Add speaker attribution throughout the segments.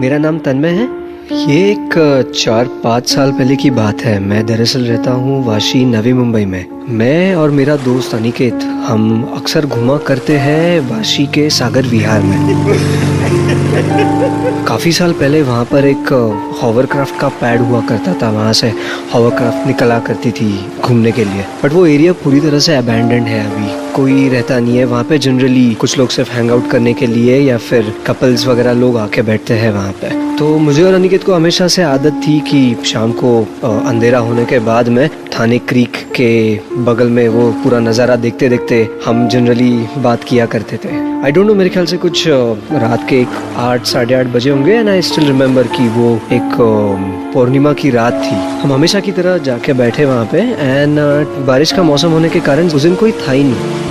Speaker 1: मेरा नाम तन्मय है। ये एक 4-5 साल पहले की बात है। मैं दरअसल रहता हूँ वाशी, नवी मुंबई में। मैं और मेरा दोस्त अनिकेत, हम अक्सर घुमा करते हैं वाशी के सागर विहार में। काफ़ी साल पहले वहाँ पर एक हॉवरक्राफ्ट का पैड हुआ करता था, वहाँ से हॉवरक्राफ्ट निकला करती थी घूमने के लिए। बट वो एरिया पूरी तरह से अबैंडन्ड है, अभी कोई रहता नहीं है वहाँ पे। जनरली कुछ लोग सिर्फ हैंग आउट करने के लिए या फिर कपल्स वगैरह लोग आके बैठते हैं वहाँ पे। तो मुझे और अनिकेत को हमेशा से आदत थी कि शाम को अंधेरा होने के बाद में थाने क्रीक के बगल में वो पूरा नज़ारा देखते देखते हम जनरली बात किया करते थे। आई डोंट नो, मेरे ख्याल से कुछ रात के 8-8:30 बजे होंगे। एंड आई स्टिल रिमेम्बर कि वो एक पूर्णिमा की रात थी। हम हमेशा की तरह जाके बैठे वहाँ पे। एंड बारिश का मौसम होने के कारण उस दिन कोई था ही नहीं।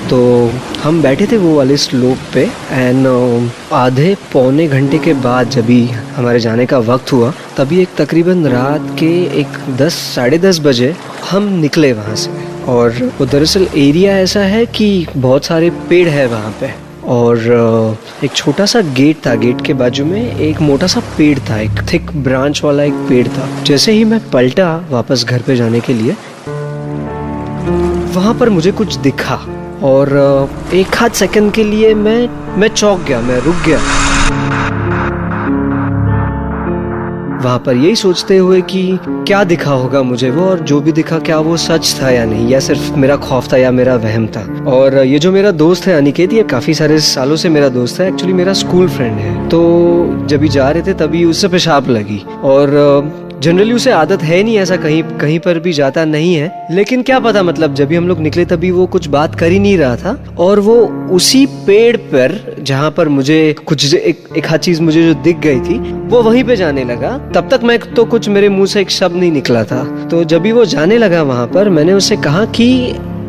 Speaker 1: तो हम बैठे थे वो वाले स्लोप पे। एंड आधे पौने घंटे के बाद जब भी हमारे जाने का वक्त हुआ, तभी एक तकरीबन रात के 10-10:30 बजे हम निकले वहाँ से। और वो दरअसल एरिया ऐसा है कि बहुत सारे पेड़ है वहाँ पे, और एक छोटा सा गेट था। गेट के बाजू में एक मोटा सा पेड़ था, एक थिक ब्रांच वाला एक पेड़ था। जैसे ही मैं पलटा वापस घर पे जाने के लिए, वहाँ पर मुझे कुछ दिखा और 1 आध सेकंड के लिए मैं चौंक गया, मैं रुक गया वहाँ पर, यही सोचते हुए कि क्या दिखा होगा मुझे वो, और जो भी दिखा क्या वो सच था या नहीं, या सिर्फ मेरा खौफ था या मेरा वहम था। और ये जो मेरा दोस्त है अनिकेत, ये काफ़ी सारे सालों से मेरा दोस्त है, एक्चुअली मेरा स्कूल फ्रेंड है। तो जब भी जा रहे थे तभी उससे पेशाब लगी, और जनरली उसे आदत है नहीं ऐसा, कहीं पर भी जाता नहीं है। लेकिन क्या पता, मतलब जब भी हम लोग निकले तभी वो कुछ बात कर ही नहीं रहा था, और वो उसी पेड़ पर जहाँ पर मुझे कुछ एक हाथ चीज मुझे जो दिख गई थी वो वहीं पे जाने लगा। तब तक मैं तो कुछ मेरे मुंह से एक शब्द नहीं निकला था। तो जब भी वो जाने लगा वहां पर, मैंने उससे कहा कि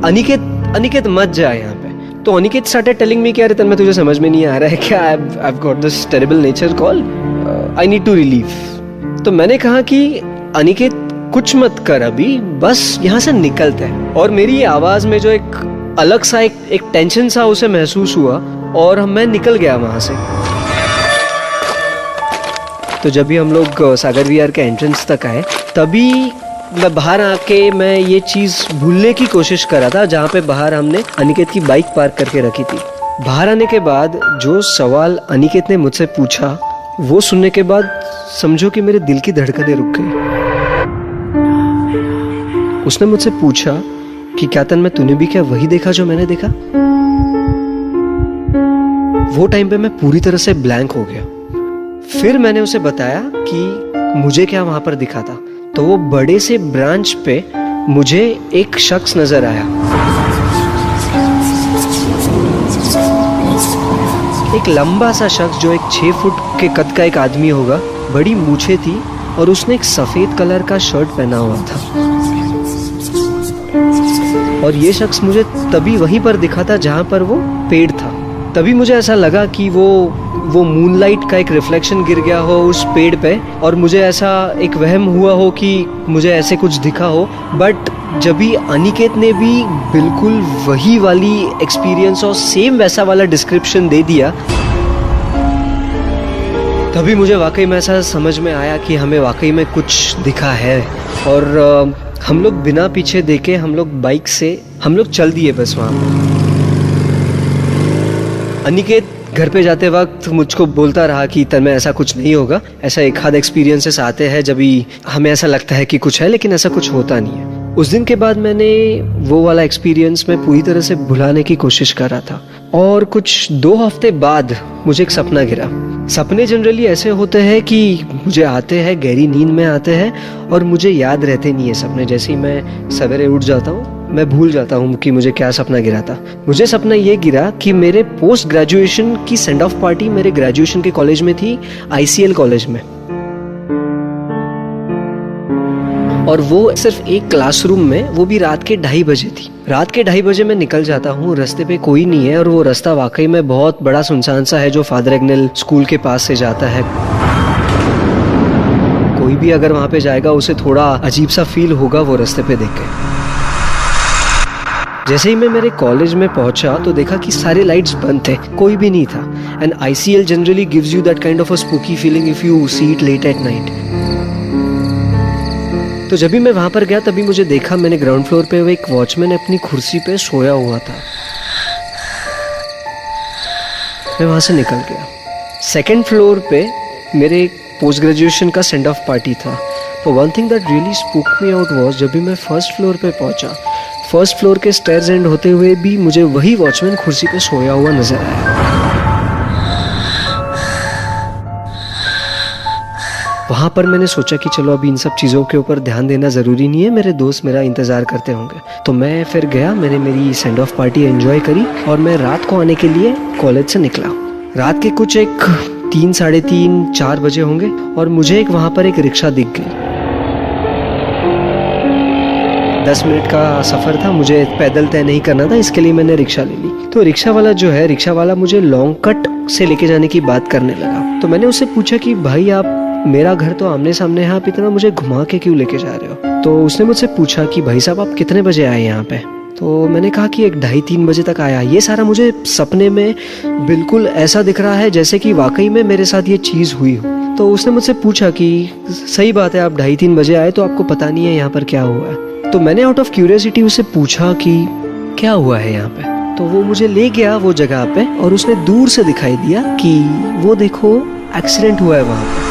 Speaker 1: अनिकेत मत जा यहाँ पे। तो अनिकेत स्टार्टेड टेलिंग मी कि अरे तन्मय, तुझे समझ में नहीं आ रहा है क्या, I have got this terrible nature call, I need to relieve. तो मैंने कहा कि अनिकेत कुछ मत कर अभी, बस यहाँ से निकलते हैं। और मेरी आवाज में जो एक अलग सा एक टेंशन सा उसे महसूस हुआ, और मैं निकल गया वहां से। तो जब भी हम लोग सागर विहार के एंट्रेंस तक आए, तभी मैं बाहर आके मैं ये चीज भूलने की कोशिश कर रहा था, जहाँ पे बाहर हमने अनिकेत की बाइक पार्क करके रखी थी। बाहर आने के बाद जो सवाल अनिकेत ने मुझसे पूछा, वो सुनने के बाद समझो कि मेरे दिल की धड़कनें रुक गई। उसने मुझसे पूछा कि क्या तन्मय, तूने भी क्या वही देखा जो मैंने देखा? वो टाइम पे मैं पूरी तरह से ब्लैंक हो गया। फिर मैंने उसे बताया कि मुझे क्या वहां पर दिखा था। तो वो बड़े से ब्रांच पे मुझे एक शख्स नजर आया, एक लंबा सा शख्स जो एक 6 फुट के कद का एक आदमी होगा। बड़ी मूछें थी और उसने एक सफेद कलर का शर्ट पहना हुआ था। और ये शख्स मुझे तभी वहीं पर दिखा था जहां पर वो पेड़ था। तभी मुझे ऐसा लगा कि वो मूनलाइट का एक रिफ्लेक्शन गिर गया हो उस पेड़ पे, और मुझे ऐसा एक वहम हुआ हो कि मुझे ऐसे कुछ दिखा हो। बट जब भी अनिकेत ने भी बिल्कुल वही वाली एक्सपीरियंस और सेम वैसा वाला डिस्क्रिप्शन दे दिया, तभी मुझे वाकई में ऐसा समझ में आया कि हमें वाकई में कुछ दिखा है। और हम लोग बिना पीछे देखे हम लोग बाइक से हम लोग चल दिए बस वहाँ। अनिकेत घर पे जाते वक्त मुझको बोलता रहा कि तन्मय, ऐसा कुछ नहीं होगा, ऐसा एक आध एक्सपीरियंसेस आते हैं जब भी हमें ऐसा लगता है कि कुछ है, लेकिन ऐसा कुछ होता नहीं है। उस दिन के बाद मैंने वो वाला एक्सपीरियंस में पूरी तरह से भुलाने की कोशिश कर रहा था। और कुछ 2 हफ्ते बाद मुझे एक सपना गिरा। सपने जनरली ऐसे होते हैं कि मुझे आते हैं, गहरी नींद में आते हैं, और मुझे याद रहते नहीं है सपने। जैसे ही मैं सवेरे उठ जाता हूँ, मैं भूल जाता हूँ कि मुझे क्या सपना गिरा था। मुझे सपना ये गिरा कि मेरे पोस्ट ग्रेजुएशन की सेंड ऑफ पार्टी मेरे ग्रेजुएशन के कॉलेज में थी, ICL कॉलेज में। और वो सिर्फ एक क्लासरूम में, वो भी रात के 2:30 बजे थी। रात के 2:30 बजे मैं निकल जाता हूँ, रास्ते पे कोई नहीं है, और वो रास्ता वाकई में बहुत बड़ा सुनसान सा है जो फादर एग्नेल स्कूल के पास से जाता है। कोई भी अगर वहाँ पे जाएगा उसे थोड़ा अजीब सा फील होगा वो रास्ते पे देख के। जैसे ही मैं मेरे कॉलेज में पहुंचा तो देखा कि सारे लाइट्स बंद थे, कोई भी नहीं था। And ICL generally gives you that kind of a spooky feeling if you see it late at night. तो जब भी मैं वहां पर गया तभी मुझे देखा, मैंने ग्राउंड फ्लोर पे एक वॉचमैन अपनी कुर्सी पे सोया हुआ था। मैं वहां से निकल गया। सेकेंड फ्लोर पे मेरे पोस्ट ग्रेजुएशन का सेंड ऑफ पार्टी था। तो one thing that really spook me out was, जब भी मैं फर्स्ट फ्लोर पे पहुंचा, फर्स्ट फ्लोर के स्टेयर्स एंड होते हुए भी मुझे वही वॉचमैन कुर्सी पे सोया हुआ नजर आया। वहां पर मैंने सोचा कि चलो अभी इन सब चीज़ों के ऊपर ध्यान देना ज़रूरी नहीं है, मेरे दोस्त मेरा इंतज़ार करते होंगे। तो मैं फिर गया, मैंने मेरी सेंड ऑफ पार्टी एंजॉय करी और मैं रात को आने के लिए कॉलेज से निकला। रात के कुछ 3, साढ़े 3, 4 बजे होंगे और मुझे वहाँ पर एक रिक्शा दिख गई। 10 मिनट का सफ़र था, मुझे पैदल तय नहीं करना था, इसके लिए मैंने रिक्शा ले ली। तो रिक्शा वाला मुझे लॉन्ग कट से लेके जाने की बात करने लगा। तो मैंने उससे पूछा कि भाई आप, मेरा घर तो आमने सामने है, आप इतना मुझे घुमा के क्यों लेके जा रहे हो? तो उसने मुझसे पूछा कि भाई साहब आप कितने बजे आए यहाँ पे? तो मैंने कहा कि 2:30-3 बजे तक आया। ये सारा मुझे सपने में बिल्कुल ऐसा दिख रहा है जैसे कि वाकई में मेरे साथ ये चीज़ हुई हो। तो उसने मुझसे पूछा कि सही बात है आप 2:30-3 बजे आए तो आपको पता नहीं है यहाँ पर क्या हुआ है? तो मैंने आउट ऑफ क्यूरियोसिटी उससे पूछा कि क्या हुआ है यहाँ पे। तो वो मुझे ले गया वो जगह पे और उसने दूर से दिखाई दिया कि वो देखो एक्सीडेंट हुआ है वहाँ पे,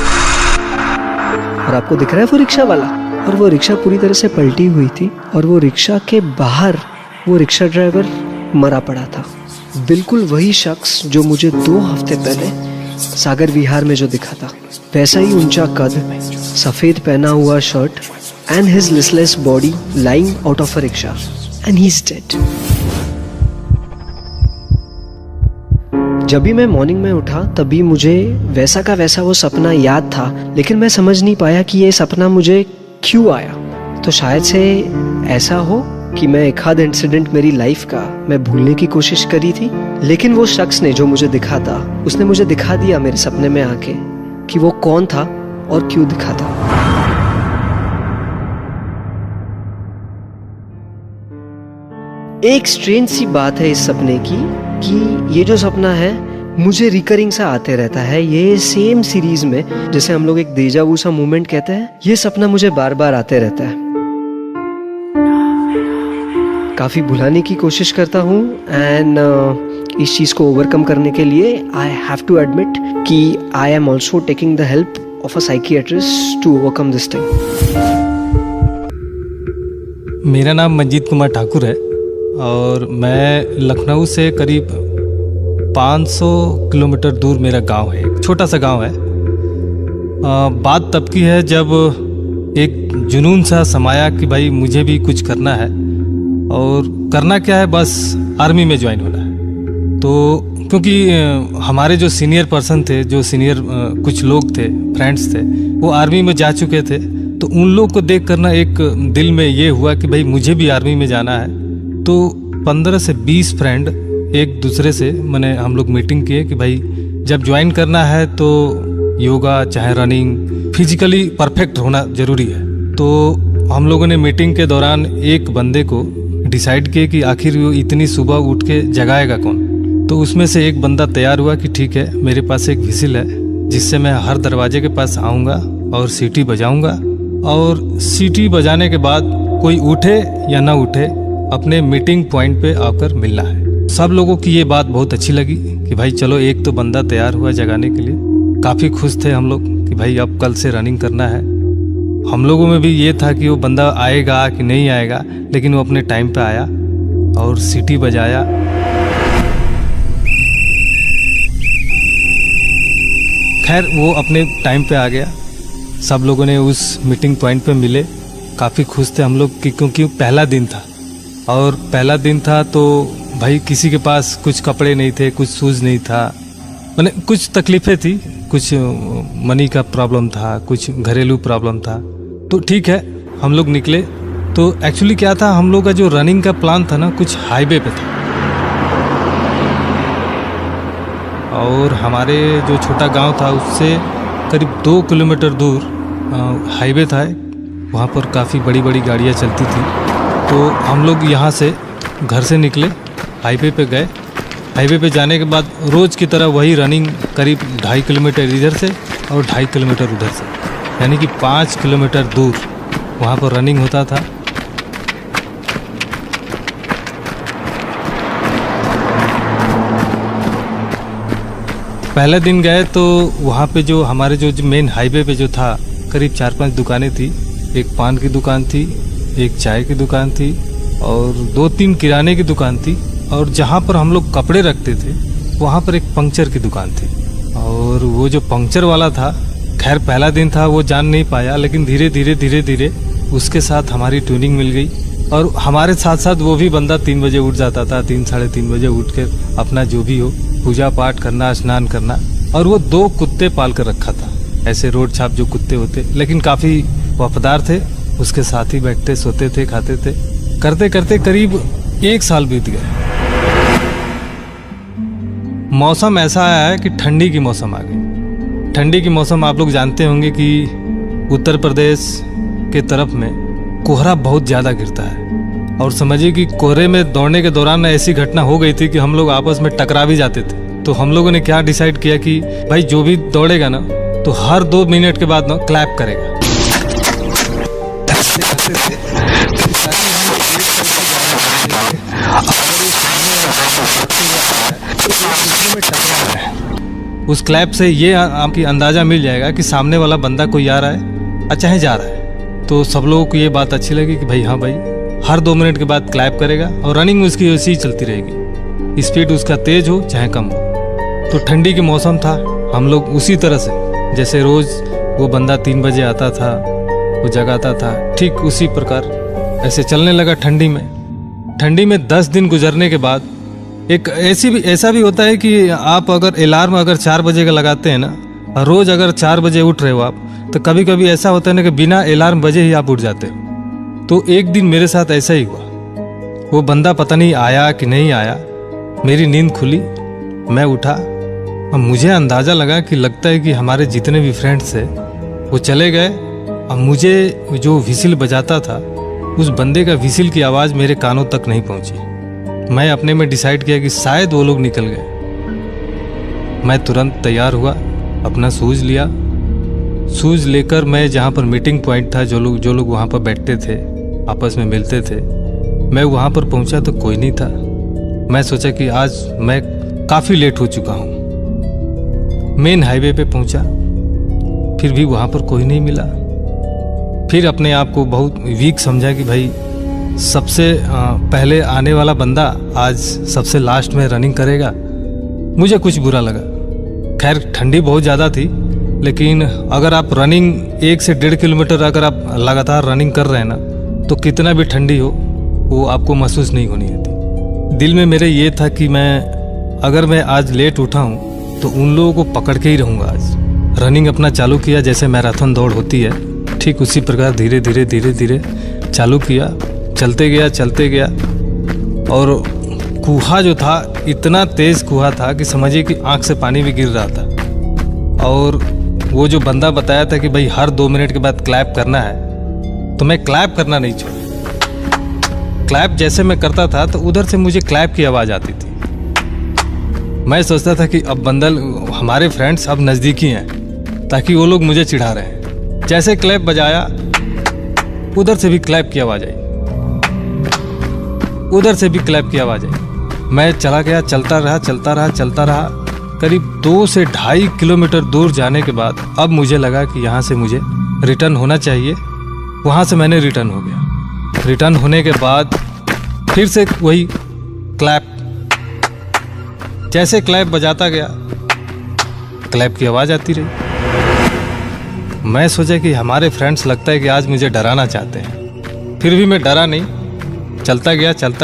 Speaker 1: और आपको दिख रहा है वो रिक्शा वाला। और वो रिक्शा पूरी तरह से पलटी हुई थी और वो रिक्शा के बाहर वो रिक्शा ड्राइवर मरा पड़ा था। बिल्कुल वही शख्स जो मुझे 2 हफ्ते पहले सागर विहार में जो दिखा था, वैसा ही ऊंचा कद, सफेद पहना हुआ shirt and his lifeless body lying out of a rickshaw and he is dead. जब भी मैं मॉर्निंग में उठा तभी मुझे वैसा का वैसा वो सपना याद था, लेकिन मैं समझ नहीं पाया कि ये सपना मुझे क्यों आया। तो शायद से ऐसा हो कि मैं एक आध इंसिडेंट मेरी लाइफ का मैं भूलने की कोशिश करी थी, लेकिन वो शख्स ने जो मुझे दिखा था, उसने मुझे दिखा दिया मेरे सपने में आके कि वो कौन था और क्यों दिखा था। एक स्ट्रेंज सी बात है इस सपने की कि ये जो सपना है मुझे रिकरिंग सा आते रहता है। ये सेम सीरीज में, जैसे हम लोग एक डेजा वू सा मोमेंट कहते हैं, ये सपना मुझे बार बार आते रहता है। काफी भुलाने की कोशिश करता हूँ एंड इस चीज को ओवरकम करने के लिए आई हैव टू एडमिट कि I am also taking the help of a psychiatrist to overcome this thing.
Speaker 2: मेरा नाम मंजीत कुमार ठाकुर है और मैं लखनऊ से करीब 500 किलोमीटर दूर मेरा गांव है, एक छोटा सा गांव है। बात तब की है जब एक जुनून सा समाया कि भाई मुझे भी कुछ करना है, और करना क्या है, बस आर्मी में ज्वाइन होना है। तो क्योंकि हमारे जो सीनियर पर्सन थे, जो सीनियर कुछ लोग थे, फ्रेंड्स थे, वो आर्मी में जा चुके थे, तो उन लोग को देख कर ना एक दिल में ये हुआ कि भाई मुझे भी आर्मी में जाना है। तो 15 से 20 फ्रेंड एक दूसरे से मैंने हम लोग मीटिंग किए कि भाई जब ज्वाइन करना है तो योगा चाहे रनिंग फिजिकली परफेक्ट होना ज़रूरी है। तो हम लोगों ने मीटिंग के दौरान एक बंदे को डिसाइड किए कि आखिर वो इतनी सुबह उठ के जगाएगा कौन। तो उसमें से एक बंदा तैयार हुआ कि ठीक है, मेरे पास एक व्हिसिल है जिससे मैं हर दरवाजे के पास आऊँगा और सीटी बजाऊँगा, और सीटी बजाने के बाद कोई उठे या ना उठे अपने मीटिंग पॉइंट पे आकर मिलना है। सब लोगों की ये बात बहुत अच्छी लगी कि भाई चलो एक तो बंदा तैयार हुआ जगाने के लिए। काफ़ी खुश थे हम लोग कि भाई अब कल से रनिंग करना है। हम लोगों में भी ये था कि वो बंदा आएगा कि नहीं आएगा, लेकिन वो अपने टाइम पे आया और सीटी बजाया। खैर वो अपने टाइम पे आ गया। सब लोगों ने उस मीटिंग पॉइंट पे मिले। काफ़ी खुश थे हम लोग कि क्योंकि पहला दिन था, और पहला दिन था तो भाई किसी के पास कुछ कपड़े नहीं थे, कुछ शूज़ नहीं था, मैंने कुछ तकलीफ़ें थी, कुछ मनी का प्रॉब्लम था, कुछ घरेलू प्रॉब्लम था। तो ठीक है हम लोग निकले। तो एक्चुअली क्या था, हम लोग का जो रनिंग का प्लान था ना, कुछ हाईवे पे था, और हमारे जो छोटा गांव था उससे करीब 2 किलोमीटर दूर हाईवे था। वहाँ पर काफ़ी बड़ी बड़ी गाड़ियाँ चलती थी। तो हम लोग यहाँ से घर से निकले, हाईवे पे गए। हाईवे पे जाने के बाद रोज़ की तरह वही रनिंग करीब 2.5 किलोमीटर इधर से और 2.5 किलोमीटर उधर से, यानी कि 5 किलोमीटर दूर वहाँ पर रनिंग होता था। पहले दिन गए तो वहाँ पे जो हमारे जो मेन हाईवे पे जो था करीब 4-5 दुकानें थी। एक पान की दुकान थी, एक चाय की दुकान थी और 2-3 किराने की दुकान थी, और जहाँ पर हम लोग कपड़े रखते थे वहाँ पर एक पंक्चर की दुकान थी। और वो जो पंक्चर वाला था, खैर पहला दिन था वो जान नहीं पाया, लेकिन धीरे धीरे उसके साथ हमारी ट्यूनिंग मिल गई। और हमारे साथ साथ वो भी बंदा 3 बजे उठ जाता था, 3-3:30 बजे उठ कर अपना जो भी हो पूजा पाठ करना, स्नान करना। और वो 2 कुत्ते पाल कर रखा था, ऐसे रोड छाप जो कुत्ते होते, लेकिन काफ़ी वफादार थे। उसके साथ ही बैठते, सोते थे, खाते थे। करते करते करीब 1 साल बीत गया। मौसम ऐसा आया है कि ठंडी की मौसम आ गई। ठंडी की मौसम आप लोग जानते होंगे कि उत्तर प्रदेश के तरफ में कोहरा बहुत ज़्यादा गिरता है। और समझिए कि कोहरे में दौड़ने के दौरान ऐसी घटना हो गई थी कि हम लोग आपस में टकरा भी जाते थे। तो हम लोगों ने क्या डिसाइड किया कि भाई जो भी दौड़ेगा ना तो हर 2 मिनट के बाद ना क्लैप करेगा। उस क्लैप से ये आपकी अंदाज़ा मिल जाएगा कि सामने वाला बंदा कोई आ रहा है, अच्छा है जा रहा है। तो सब लोगों को ये बात अच्छी लगी कि भाई हाँ भाई हर 2 मिनट के बाद क्लैप करेगा, और रनिंग उसकी वैसी ही चलती रहेगी, स्पीड उसका तेज हो चाहे कम हो। तो ठंडी के मौसम था, हम लोग उसी तरह से जैसे रोज़ वो बंदा 3 बजे आता था, वो जगाता था, ठीक उसी प्रकार ऐसे चलने लगा ठंडी में। ठंडी में 10 दिन गुजरने के बाद एक ऐसा भी होता है कि आप अगर अलार्म अगर 4 बजे का लगाते हैं ना, रोज़ अगर 4 बजे उठ रहे हो आप, तो कभी कभी ऐसा होता है ना कि बिना अलार्म बजे ही आप उठ जाते हो। तो एक दिन मेरे साथ ऐसा ही हुआ। वो बंदा पता नहीं आया कि नहीं आया, मेरी नींद खुली, मैं उठा और मुझे अंदाज़ा लगा कि लगता है कि हमारे जितने भी फ्रेंड्स थे वो चले गए। और मुझे जो व्हिसिल बजाता था उस बंदे का व्हिसिल की आवाज़ मेरे कानों तक नहीं पहुंची। मैं अपने में डिसाइड किया कि शायद वो लोग निकल गए। मैं तुरंत तैयार हुआ, अपना शूज़ लिया। शूज़ लेकर मैं जहाँ पर मीटिंग पॉइंट था, जो लोग वहाँ पर बैठते थे, आपस में मिलते थे, मैं वहाँ पर पहुँचा तो कोई नहीं था। मैं सोचा कि आज मैं काफ़ी लेट हो चुका हूँ। मेन हाईवे पे पहुँचा, फिर भी वहाँ पर कोई नहीं मिला। फिर अपने आप को बहुत वीक समझा कि भाई सबसे पहले आने वाला बंदा आज सबसे लास्ट में रनिंग करेगा। मुझे कुछ बुरा लगा। खैर ठंडी बहुत ज़्यादा थी, लेकिन अगर आप रनिंग 1 से 1.5 किलोमीटर अगर आप लगातार रनिंग कर रहे हैं ना, तो कितना भी ठंडी हो वो आपको महसूस नहीं होनी होती। दिल में मेरे ये था कि अगर मैं आज लेट उठा हूँ तो उन लोगों को पकड़ के ही रहूँगा। आज रनिंग अपना चालू किया, जैसे मैराथन दौड़ होती है ठीक उसी प्रकार धीरे धीरे चालू किया। चलते गया और कुहा जो था इतना तेज़ कुहा था कि समझिए कि आँख से पानी भी गिर रहा था। और वो जो बंदा बताया था कि भाई हर 2 मिनट के बाद क्लैप करना है, तो मैं क्लैप करना नहीं छोड़ा। क्लैप जैसे मैं करता था तो उधर से मुझे क्लैप की आवाज़ आती थी। मैं सोचता था कि अब बंदल हमारे फ्रेंड्स अब नज़दीकी हैं, ताकि वो लोग मुझे चिढ़ा रहे हैं। जैसे क्लैप बजाया उधर से भी क्लैप की आवाज़ आई, उधर से भी क्लैप की आवाज़ आई। मैं चला गया, चलता रहा। करीब 2 से 2.5 किलोमीटर दूर जाने के बाद अब मुझे लगा कि यहाँ से मुझे रिटर्न होना चाहिए। वहाँ से मैंने रिटर्न हो गया। रिटर्न होने के बाद फिर से वही क्लैप, जैसे क्लैप बजाता गया क्लैप की आवाज़ आती रही। मैं सोचा कि हमारे फ्रेंड्स लगता है कि आज मुझे डराना चाहते हैं। फिर भी मैं डरा नहीं, चलता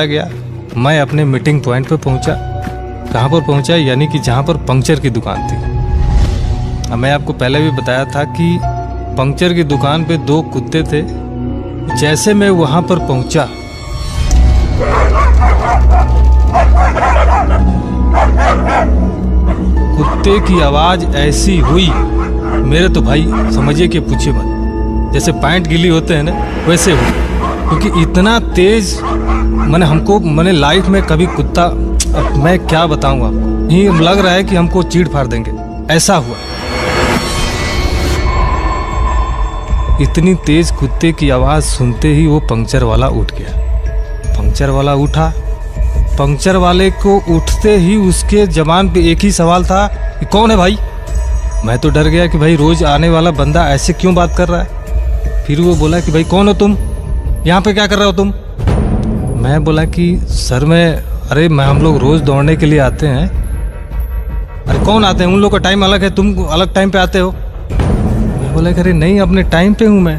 Speaker 2: गया। मैं अपने मीटिंग पॉइंट पे पहुंचा। कहाँ पर पहुंचा? यानी कि जहाँ पर पंक्चर की दुकान थी। मैं आपको पहले भी बताया था कि पंक्चर की दुकान पे 2 कुत्ते थे। जैसे मैं वहाँ पर पहुंचा, कुत्ते की आवाज़ ऐसी हुई मेरे तो भाई समझिए कि पूछिए मत, जैसे पैंट गीली होते हैं ना वैसे हुई। क्योंकि इतना तेज मैंने लाइफ में कभी कुत्ता, अब मैं क्या बताऊं आपको, ये लग रहा है कि हमको चीड़ फाड़ देंगे, ऐसा हुआ। इतनी तेज कुत्ते की आवाज़ सुनते ही वो पंक्चर वाला उठ गया। पंक्चर वाला उठा, पंक्चर वाले को उठते ही उसके जबान पे एक ही सवाल था कि कौन है भाई। मैं तो डर गया कि भाई रोज आने वाला बंदा ऐसे क्यों बात कर रहा है। फिर वो बोला कि भाई कौन हो तुम, यहाँ पे क्या कर रहे हो तुम। मैं बोला कि सर मैं हम लोग रोज दौड़ने के लिए आते हैं। अरे कौन आते हैं, उन लोग का टाइम अलग है, तुम अलग टाइम पे आते हो। मैं बोला कि अरे नहीं, अपने टाइम पे हूँ मैं।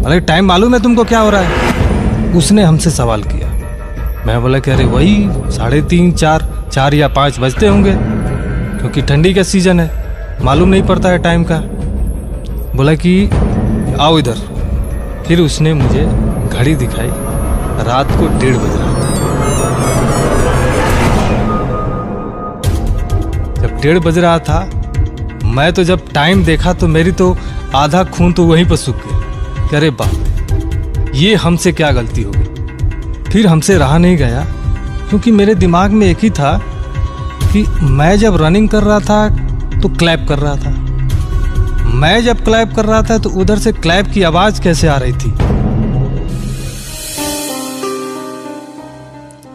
Speaker 2: अरे टाइम मालूम है तुमको क्या हो रहा है। उसने हमसे सवाल किया। मैं बोला कि अरे वही 3:30 4 या 5 बजते होंगे, क्योंकि ठंडी का सीजन है, मालूम नहीं पड़ता है टाइम का। बोला कि आओ इधर। फिर उसने मुझे घड़ी दिखाई, रात को 1:30 बज रहा था। जब 1:30 बज रहा था, मैं तो जब टाइम देखा तो मेरी तो आधा खून तो वहीं पर सूख गया कि अरे बाप, ये हमसे क्या गलती हो गई। फिर हमसे रहा नहीं गया, क्योंकि मेरे दिमाग में एक ही था कि मैं जब रनिंग कर रहा था तो क्लैप कर रहा था। मैं जब क्लैप कर रहा था तो उधर से क्लैप की आवाज कैसे आ रही थी।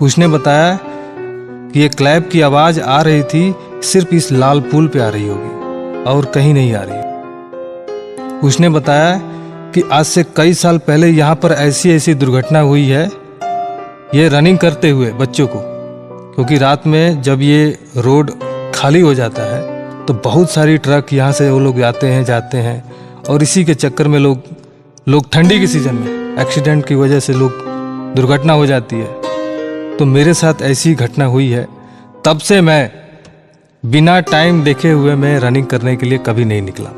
Speaker 2: उसने बताया कि ये क्लैप की आवाज आ रही थी सिर्फ इस लाल पुल पे आ रही होगी और कहीं नहीं आ रही। उसने बताया कि आज से कई साल पहले यहाँ पर ऐसी दुर्घटना हुई है, ये रनिंग करते हुए बच्चों को, क्योंकि रात में जब ये रोड खाली हो जाता है तो बहुत सारी ट्रक यहाँ से वो लोग आते हैं जाते हैं, और इसी के चक्कर में लोग ठंडी के सीजन में एक्सीडेंट की वजह से लोग दुर्घटना हो जाती है। तो मेरे साथ ऐसी घटना हुई है। तब से मैं बिना टाइम देखे हुए मैं रनिंग करने के लिए कभी नहीं निकला।